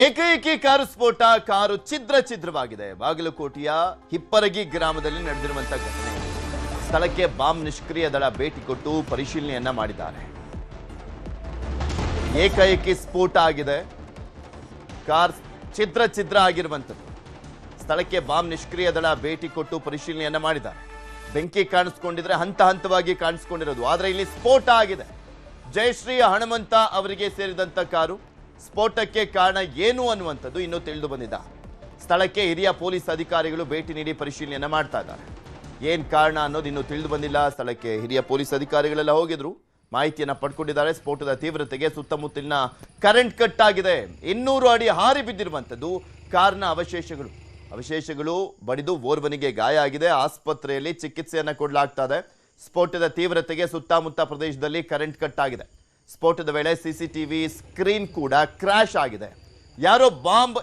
ಏಕೈಕಿ car ಸ್ಫೋಟ, car ಛಿದ್ರವಾಗಿದೆ. ಬಾಗಲಕೋಟೆಯ ಹಿಪ್ಪರಗಿ ಗ್ರಾಮದಲ್ಲಿ ನಡೆದಿರುವಂತಹ ಘಟನೆ. ಸ್ಥಳಕ್ಕೆ ಬಾಂಬ್ ನಿಷ್ಕ್ರಿಯ ದಳ ಭೇಟಿ ಕೊಟ್ಟು ಪರಿಶೀಲನೆಯನ್ನ ಮಾಡಿದ್ದಾರೆ. ಏಕೈಕಿ ಸ್ಫೋಟ ಆಗಿದೆ, ಕಾರ್ ಛಿದ್ರ ಆಗಿರುವಂಥದ್ದು. ಸ್ಥಳಕ್ಕೆ ಬಾಂಬ್ ನಿಷ್ಕ್ರಿಯ ದಳ ಭೇಟಿ ಕೊಟ್ಟು ಪರಿಶೀಲನೆಯನ್ನ ಮಾಡಿದ್ದಾರೆ. ಬೆಂಕಿ ಕಾಣಿಸ್ಕೊಂಡಿದ್ರೆ ಹಂತವಾಗಿ ಕಾಣಿಸ್ಕೊಂಡಿರೋದು, ಆದ್ರೆ ಇಲ್ಲಿ ಸ್ಫೋಟ ಆಗಿದೆ. ಜಯಶ್ರೀ ಹನುಮಂತ ಅವರಿಗೆ ಸೇರಿದಂತ ಕಾರು. ಸ್ಫೋಟಕ್ಕೆ ಕಾರಣ ಏನು ಅನ್ನುವಂಥದ್ದು ಇನ್ನೂ ತಿಳಿದು ಬಂದಿಲ್ಲ. ಸ್ಥಳಕ್ಕೆ ಹಿರಿಯ ಪೊಲೀಸ್ ಅಧಿಕಾರಿಗಳು ಭೇಟಿ ನೀಡಿ ಪರಿಶೀಲನೆಯನ್ನ ಮಾಡ್ತಾ ಇದ್ದಾರೆ. ಏನ್ ಕಾರಣ ಅನ್ನೋದು ಇನ್ನೂ ತಿಳಿದು ಬಂದಿಲ್ಲ. ಸ್ಥಳಕ್ಕೆ ಹಿರಿಯ ಪೊಲೀಸ್ ಅಧಿಕಾರಿಗಳೆಲ್ಲ ಹೋಗಿದ್ರು, ಮಾಹಿತಿಯನ್ನ ಪಡ್ಕೊಂಡಿದ್ದಾರೆ. ಸ್ಫೋಟದ ತೀವ್ರತೆಗೆ ಸುತ್ತಮುತ್ತಲಿನ ಕರೆಂಟ್ ಕಟ್ ಆಗಿದೆ. 200 ಅಡಿ ಹಾರಿ ಬಿದ್ದಿರುವಂಥದ್ದು ಕಾರ್ನ ಅವಶೇಷಗಳು ಬಡಿದು ಓರ್ವನಿಗೆ ಗಾಯ ಆಗಿದೆ. ಆಸ್ಪತ್ರೆಯಲ್ಲಿ ಚಿಕಿತ್ಸೆಯನ್ನ ಕೊಡಲಾಗ್ತಾ ಇದೆ. ಸ್ಫೋಟದ ತೀವ್ರತೆಗೆ ಸುತ್ತಮುತ್ತ ಪ್ರದೇಶದಲ್ಲಿ ಕರೆಂಟ್ ಕಟ್ ಆಗಿದೆ. ಸ್ಫೋಟದ ವೇಳೆ ಸಿಸಿಟಿವಿ ಸ್ಕ್ರೀನ್ ಕೂಡ ಕ್ರಾಶ್ ಆಗಿದೆ. ಯಾರೋ ಬಾಂಬ್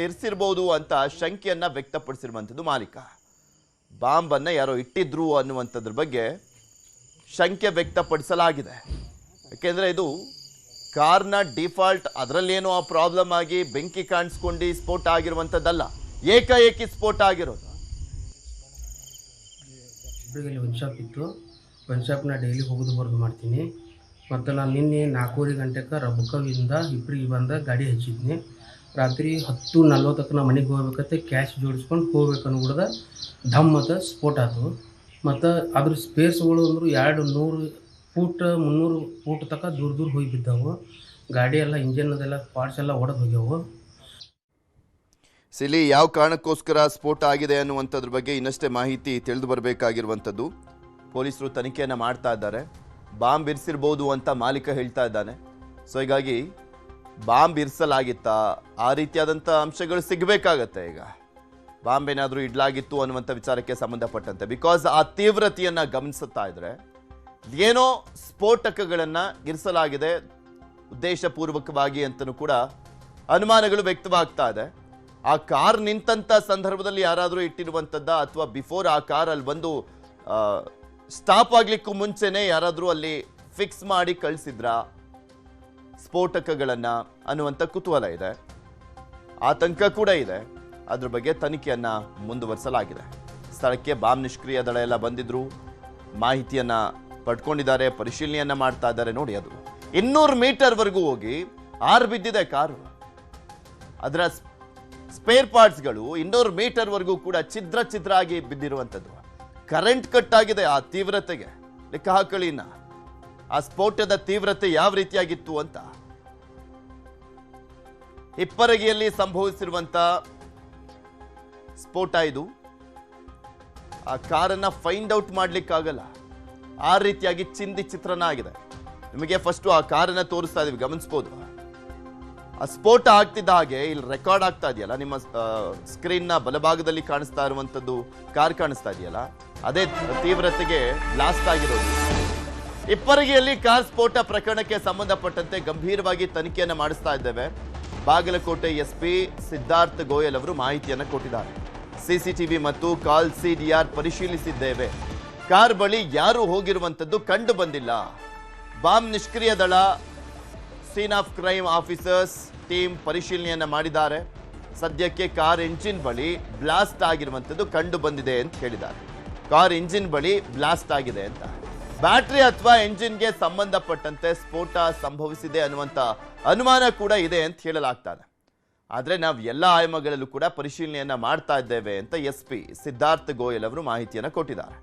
ಇರಿಸಿರಬಹುದು ಅಂತ ಶಂಕೆಯನ್ನ ವ್ಯಕ್ತಪಡಿಸಿರುವಂಥದ್ದು ಮಾಲೀಕ. ಬಾಂಬ್ ಅನ್ನ ಯಾರೋ ಇಟ್ಟಿದ್ರು ಅನ್ನುವಂಥದ್ರ ಬಗ್ಗೆ ಶಂಕೆ ವ್ಯಕ್ತಪಡಿಸಲಾಗಿದೆ. ಯಾಕೆಂದ್ರೆ ಇದು ಕಾರ್ನ ಡಿಫಾಲ್ಟ್, ಅದರಲ್ಲೇನೋ ಆ ಪ್ರಾಬ್ಲಮ್ ಆಗಿ ಬೆಂಕಿ ಕಾಣಿಸ್ಕೊಂಡು ಸ್ಫೋಟ ಆಗಿರುವಂಥದ್ದಲ್ಲ, ಏಕಾಏಕಿ ಸ್ಫೋಟ ಆಗಿರೋದು. ಒಂದು ಶಾಪ್ ಇತ್ತು, ಒಂದು ಶಾಪ್ನ ಡೈಲಿ ಹೋಗೋದು ಬರೋದು ಮಾಡ್ತೀನಿ. ಮತ್ತು ನಾನು ನಿನ್ನೆ 4:30 ಗಂಟೆಗೆ ರಬ್ಬಕವಿಂದ ಇಬ್ಬರಿಗೆ ಬಂದ ಗಾಡಿ ಹಚ್ಚಿದ್ನಿ. ರಾತ್ರಿ 10:40 ನಾ ಮನೆಗೆ ಹೋಗ್ಬೇಕಂತೆ ಕ್ಯಾಶ್ ಜೋಡಿಸ್ಕೊಂಡು ಹೋಗ್ಬೇಕು ಅನ್ಬಿಡ್ದ ಧಮ್ ಮತ್ತು ಸ್ಫೋಟ ಆಯ್ತು. ಮತ್ತು ಅದ್ರ ಸ್ಪೇಸ್ಗಳು ಅಂದರು 200 ಫೂಟ್ 300 ಫೂಟ್ ತನಕ ದೂರ ಹೋಗಿ ಬಿದ್ದವು. ಗಾಡಿ ಎಲ್ಲ ಇಂಜಿನ್ ಅದೆಲ್ಲ ಪಾರ್ಟ್ಸ್ ಎಲ್ಲ ಒಡೆದು ಹೋಗ್ಯಾವು. ಸಿಲಿ ಯಾವ ಕಾರಣಕ್ಕೋಸ್ಕರ ಸ್ಫೋಟ ಆಗಿದೆ ಅನ್ನುವಂಥದ್ರ ಬಗ್ಗೆ ಇನ್ನಷ್ಟೇ ಮಾಹಿತಿ ತಿಳಿದು ಬರಬೇಕಾಗಿರುವಂಥದ್ದು. ಪೊಲೀಸರು ತನಿಖೆಯನ್ನು ಮಾಡ್ತಾ ಇದ್ದಾರೆ. ಬಾಂಬ್ ಇರಿಸಿರ್ಬೋದು ಅಂತ ಮಾಲೀಕ ಹೇಳ್ತಾ ಇದ್ದಾನೆ. ಸೊ ಹೀಗಾಗಿ ಬಾಂಬ್ ಇರಿಸಲಾಗಿತ್ತಾ, ಆ ರೀತಿಯಾದಂಥ ಅಂಶಗಳು ಸಿಗಬೇಕಾಗತ್ತೆ. ಈಗ ಬಾಂಬ್ ಏನಾದರೂ ಇಡ್ಲಾಗಿತ್ತು ಅನ್ನುವಂಥ ವಿಚಾರಕ್ಕೆ ಸಂಬಂಧಪಟ್ಟಂತೆ, ಬಿಕಾಸ್ ಆ ತೀವ್ರತೆಯನ್ನು ಗಮನಿಸುತ್ತಾ ಇದ್ರೆ ಏನೋ ಸ್ಫೋಟಕಗಳನ್ನು ಇರಿಸಲಾಗಿದೆ ಉದ್ದೇಶಪೂರ್ವಕವಾಗಿ ಅಂತಲೂ ಕೂಡ ಅನುಮಾನಗಳು ವ್ಯಕ್ತವಾಗ್ತಾ ಇದೆ. ಆ ಕಾರ್ ನಿಂತಂಥ ಸಂದರ್ಭದಲ್ಲಿ ಯಾರಾದರೂ ಇಟ್ಟಿರುವಂಥದ್ದ, ಅಥವಾ ಬಿಫೋರ್ ಆ ಕಾರ್ ಅಲ್ಲಿ ಬಂದು ಸ್ಟಾಪ್ ಆಗ್ಲಿಕ್ಕೂ ಮುಂಚೆನೆ ಯಾರಾದರೂ ಅಲ್ಲಿ ಫಿಕ್ಸ್ ಮಾಡಿ ಕಳಿಸಿದ್ರ ಸ್ಫೋಟಕಗಳನ್ನ ಅನ್ನುವಂಥ ಕುತೂಹಲ ಇದೆ, ಆತಂಕ ಕೂಡ ಇದೆ. ಅದ್ರ ಬಗ್ಗೆ ತನಿಖೆಯನ್ನ ಮುಂದುವರಿಸಲಾಗಿದೆ. ಸ್ಥಳಕ್ಕೆ ಬಾಂಬ್ ನಿಷ್ಕ್ರಿಯ ದಳ ಎಲ್ಲ ಬಂದಿದ್ರು, ಮಾಹಿತಿಯನ್ನ ಪಡ್ಕೊಂಡಿದ್ದಾರೆ, ಪರಿಶೀಲನೆಯನ್ನ ಮಾಡ್ತಾ ಇದ್ದಾರೆ. ನೋಡಿ, ಅದು 200 ಮೀಟರ್ವರೆಗೂ ಹೋಗಿ ಆರು ಬಿದ್ದಿದೆ ಕಾರು. ಅದರ ಸ್ಪೇರ್ ಪಾರ್ಟ್ಸ್ಗಳು 200 ಮೀಟರ್ವರೆಗೂ ಕೂಡ ಛಿದ್ರ ಆಗಿ ಬಿದ್ದಿರುವಂಥದ್ದು. ಕರೆಂಟ್ ಕಟ್ ಆಗಿದೆ. ಆ ತೀವ್ರತೆಗೆ ಲೆಕ್ಕ ಹಾಕಳಿನ ಆ ಸ್ಫೋಟದ ತೀವ್ರತೆ ಯಾವ ರೀತಿಯಾಗಿತ್ತು ಅಂತ. ಹಿಪ್ಪರಗಿಯಲ್ಲಿ ಸಂಭವಿಸಿರುವಂತ ಸ್ಫೋಟ ಇದು. ಆ ಕಾರನ್ನ ಫೈಂಡ್ ಔಟ್ ಮಾಡ್ಲಿಕ್ಕಾಗಲ್ಲ, ಆ ರೀತಿಯಾಗಿ ಚಿತ್ರಣ ಆಗಿದೆ. ನಿಮಗೆ ಫಸ್ಟ್ ಆ ಕಾರನ್ನ ತೋರಿಸ್ತಾ ಇದೀವಿ, ಗಮನಿಸಬಹುದು. ಆ ಸ್ಫೋಟ ಆಗ್ತಿದ್ದ ಹಾಗೆ ಇಲ್ಲಿ ರೆಕಾರ್ಡ್ ಆಗ್ತಾ ಇದೆಯಲ್ಲ, ನಿಮ್ಮ ಸ್ಕ್ರೀನ್ ನ ಬಲಭಾಗದಲ್ಲಿ ಕಾಣಿಸ್ತಾ ಇರುವಂತದ್ದು ಕಾರ್ ಕಾಣಿಸ್ತಾ ಇದೆಯಲ್ಲ, ಅದೇ ತೀವ್ರತೆಗೆ ಬ್ಲಾಸ್ಟ್ ಆಗಿರೋದು. ಹಿಪ್ಪರಗಿಯಲ್ಲಿ ಕಾರ್ ಸ್ಫೋಟ ಪ್ರಕರಣಕ್ಕೆ ಸಂಬಂಧಪಟ್ಟಂತೆ ಗಂಭೀರವಾಗಿ ತನಿಖೆಯನ್ನು ಮಾಡಿಸ್ತಾ ಇದ್ದೇವೆ. ಬಾಗಲಕೋಟೆ ಎಸ್ಪಿ ಸಿದ್ಧಾರ್ಥ ಗೋಯಲ್ ಅವರು ಮಾಹಿತಿಯನ್ನು ಕೊಟ್ಟಿದ್ದಾರೆ. ಸಿಸಿಟಿವಿ ಮತ್ತು ಕಾಲ್ ಸಿಡಿಆರ್ ಪರಿಶೀಲಿಸಿದ್ದೇವೆ. ಕಾರ್ ಬಳಿ ಯಾರು ಹೋಗಿರುವಂತದ್ದು ಕಂಡು ಬಂದಿಲ್ಲ. ಬಾಂಬ್ ನಿಷ್ಕ್ರಿಯ ದಳ, scene of crime officers team ಪರಿಶೀಲನೆಯನ್ನ ಮಾಡಿದ್ದಾರೆ. ಸದ್ಯಕ್ಕೆ ಕಾರ್ ಎಂಜಿನ್ ಬಳಿ ಬ್ಲಾಸ್ಟ್ ಆಗಿರುವಂಥದ್ದು ಕಂಡು ಬಂದಿದೆ ಅಂತ ಹೇಳಿದ್ದಾರೆ. ಕಾರ್ ಇಂಜಿನ್ ಬಳಿ ಬ್ಲಾಸ್ಟ್ ಆಗಿದೆ ಅಂತ. ಬ್ಯಾಟರಿ ಅಥವಾ ಎಂಜಿನ್ಗೆ ಸಂಬಂಧಪಟ್ಟಂತೆ ಸ್ಫೋಟ ಸಂಭವಿಸಿದೆ ಅನ್ನುವಂಥ ಅನುಮಾನ ಕೂಡ ಇದೆ ಅಂತ ಹೇಳಲಾಗ್ತದೆ. ಆದರೆ ನಾವು ಎಲ್ಲ ಆಯಾಮಗಳಲ್ಲೂ ಕೂಡ ಪರಿಶೀಲನೆಯನ್ನ ಮಾಡ್ತಾ ಇದ್ದೇವೆ ಅಂತ ಎಸ್ಪಿ ಸಿದ್ಧಾರ್ಥ ಗೋಯಲ್ ಅವರು ಮಾಹಿತಿಯನ್ನು ಕೊಟ್ಟಿದ್ದಾರೆ.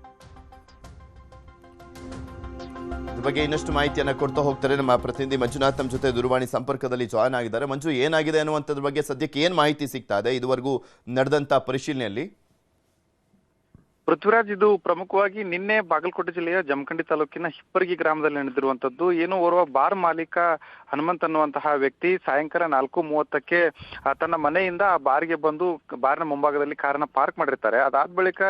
ಇದ್ರ ಬಗ್ಗೆ ಇನ್ನಷ್ಟು ಮಾಹಿತಿಯನ್ನು ಕೊಡ್ತಾ ಹೋಗ್ತಾರೆ ನಮ್ಮ ಪ್ರತಿನಿಧಿ ಮಂಜುನಾಥ್ ನಮ್ಮ ಜೊತೆ ದೂರವಾಣಿ ಸಂಪರ್ಕದಲ್ಲಿ ಜಾಯ್ನ್ ಆಗಿದ್ದಾರೆ. ಮಂಜು, ಏನಾಗಿದೆ ಅನ್ನುವಂಥದ್ರ ಬಗ್ಗೆ ಸದ್ಯಕ್ಕೆ ಏನು ಮಾಹಿತಿ ಸಿಗ್ತಾ ಇದೆ ಇದುವರೆಗೂ ನಡೆದಂತ ಪರಿಶೀಲನೆಯಲ್ಲಿ? ಪೃಥ್ವಿರಾಜ್, ಇದು ಪ್ರಮುಖವಾಗಿ ನಿನ್ನೆ ಬಾಗಲಕೋಟೆ ಜಿಲ್ಲೆಯ ಜಮಖಂಡಿ ತಾಲೂಕಿನ ಹಿಪ್ಪರಗಿ ಗ್ರಾಮದಲ್ಲಿ ನಡೆದಿರುವಂತದ್ದು. ಏನು ಓರ್ವ ಬಾರ್ ಮಾಲೀಕ ಹನುಮಂತ್ ಅನ್ನುವಂತಹ ವ್ಯಕ್ತಿ ಸಾಯಂಕಾಲ 4:30ಕ್ಕೆ ತನ್ನ ಮನೆಯಿಂದ ಆ ಬಾರ್ಗೆ ಬಂದು ಬಾರ್ನ ಮುಂಭಾಗದಲ್ಲಿ ಕಾರನ್ನ ಪಾರ್ಕ್ ಮಾಡಿರ್ತಾರೆ. ಅದಾದ ಬಳಿಕ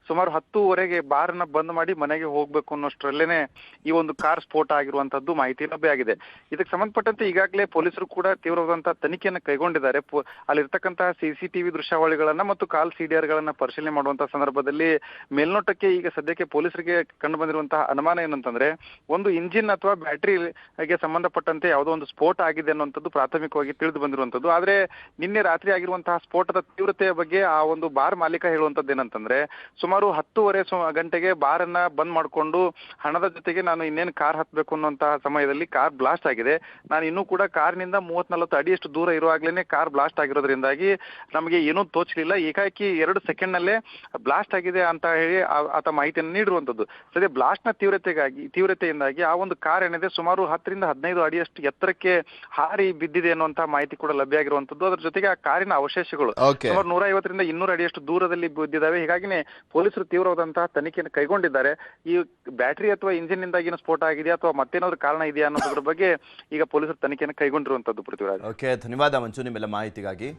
ಸುಮಾರು 10:15ಗೆ ಬಾರ್ನ ಬಂದ್ ಮಾಡಿ ಮನೆಗೆ ಹೋಗ್ಬೇಕು ಅನ್ನೋಷ್ಟರಲ್ಲೇನೆ ಈ ಒಂದು ಕಾರ್ ಸ್ಫೋಟ ಆಗಿರುವಂತದ್ದು ಮಾಹಿತಿ ಲಭ್ಯವಾಗಿದೆ. ಇದಕ್ಕೆ ಸಂಬಂಧಪಟ್ಟಂತೆ ಈಗಾಗಲೇ ಪೊಲೀಸರು ಕೂಡ ತೀವ್ರವಾದಂತಹ ತನಿಖೆಯನ್ನು ಕೈಗೊಂಡಿದ್ದಾರೆ. ಅಲ್ಲಿರ್ತಕ್ಕಂತಹ ಸಿಸಿಟಿವಿ ದೃಶ್ಯಾವಳಿಗಳನ್ನ ಮತ್ತು ಕಾಲ್ ಸಿಡಿಆರ್ ಗಳನ್ನ ಪರಿಶೀಲನೆ ಮಾಡುವಂತಹ ಸಂದರ್ಭದಲ್ಲಿ ಮೇಲ್ನೋಟಕ್ಕೆ ಈಗ ಸದ್ಯಕ್ಕೆ ಪೊಲೀಸರಿಗೆ ಕಂಡು ಬಂದಿರುವಂತಹ ಅನುಮಾನ ಏನಂತಂದ್ರೆ, ಒಂದು ಇಂಜಿನ್ ಅಥವಾ ಬ್ಯಾಟರಿಗೆ ಸಂಬಂಧಪಟ್ಟಂತೆ ಯಾವುದೋ ಒಂದು ಸ್ಫೋಟ ಆಗಿದೆ ಅನ್ನುವಂಥದ್ದು ಪ್ರಾಥಮಿಕವಾಗಿ ತಿಳಿದು ಬಂದಿರುವಂಥದ್ದು. ಆದ್ರೆ ನಿನ್ನೆ ರಾತ್ರಿ ಆಗಿರುವಂತಹ ಸ್ಫೋಟದ ತೀವ್ರತೆಯ ಬಗ್ಗೆ ಆ ಒಂದು ಬಾರ್ ಮಾಲೀಕ ಹೇಳುವಂಥದ್ದು ಏನಂತಂದ್ರೆ, ಸುಮಾರು 10:30 ಗಂಟೆಗೆ ಬಾರನ್ನ ಬಂದ್ ಮಾಡಿಕೊಂಡು ಹಣದ ಜೊತೆಗೆ ನಾನು ಇನ್ನೇನು ಕಾರ್ ಹತ್ಬೇಕು ಅನ್ನುವಂತಹ ಸಮಯದಲ್ಲಿ ಕಾರ್ ಬ್ಲಾಸ್ಟ್ ಆಗಿದೆ. ನಾನು ಇನ್ನೂ ಕೂಡ ಕಾರ್ನಿಂದ 30-40 ಅಡಿಯಷ್ಟು ದೂರ ಇರುವಾಗ್ಲೇನೆ ಕಾರ್ ಬ್ಲಾಸ್ಟ್ ಆಗಿರೋದ್ರಿಂದಾಗಿ ನಮಗೆ ಏನೂ ತೋಚಲಿಲ್ಲ. ಏಕಾಏಕಿ 2 ಸೆಕೆಂಡ್ನಲ್ಲೇ ಬ್ಲಾಸ್ಟ್ ಆಗಿದೆ ಅಂತ ಹೇಳಿ ಆತ ಮಾಹಿತಿಯನ್ನು ನೀಡಿರುವಂಥದ್ದು. ಸದ್ಯ ಬ್ಲಾಸ್ಟ್ ನ ತೀವ್ರತೆಯಿಂದಾಗಿ ಆ ಒಂದು ಕಾರ್ ಏನಿದೆ ಸುಮಾರು 10-15 ಅಡಿಯಷ್ಟು ಎತ್ತರಕ್ಕೆ ಹಾರಿ ಬಿದ್ದಿದೆ ಅನ್ನುವಂತಹ ಮಾಹಿತಿ ಕೂಡ ಲಭ್ಯ ಆಗಿರುವಂತದ್ದು. ಅದರ ಜೊತೆಗೆ ಆ ಕಾರಿನ ಅವಶೇಷಗಳು ಸುಮಾರು 150-200 ಅಡಿಯಷ್ಟು ದೂರದಲ್ಲಿ ಬಿದ್ದಿದ್ದಾವೆ. ಹೀಗಾಗಿನೇ ಪೊಲೀಸರು ತೀವ್ರವಾದಂತಹ ತನಿಖೆಯನ್ನು ಕೈಗೊಂಡಿದ್ದಾರೆ. ಈ ಬ್ಯಾಟರಿ ಅಥವಾ ಇಂಜಿನ್ ನಿಂದಾಗಿ ಸ್ಫೋಟ ಆಗಿದೆಯಾ ಅಥವಾ ಮತ್ತೇನಾದ್ರೂ ಕಾರಣ ಇದೆಯಾ ಅನ್ನೋದ್ರ ಬಗ್ಗೆ ಈಗ ಪೊಲೀಸರು ತನಿಖೆಯನ್ನು ಕೈಗೊಂಡಿರುವಂತದ್ದು. ಪೃಥ್ವಿರಾಜ್. ಓಕೆ, ಧನ್ಯವಾದ ಮಂಜು ನಿಮ್ಮೆಲ್ಲ ಮಾಹಿತಿಗಾಗಿ.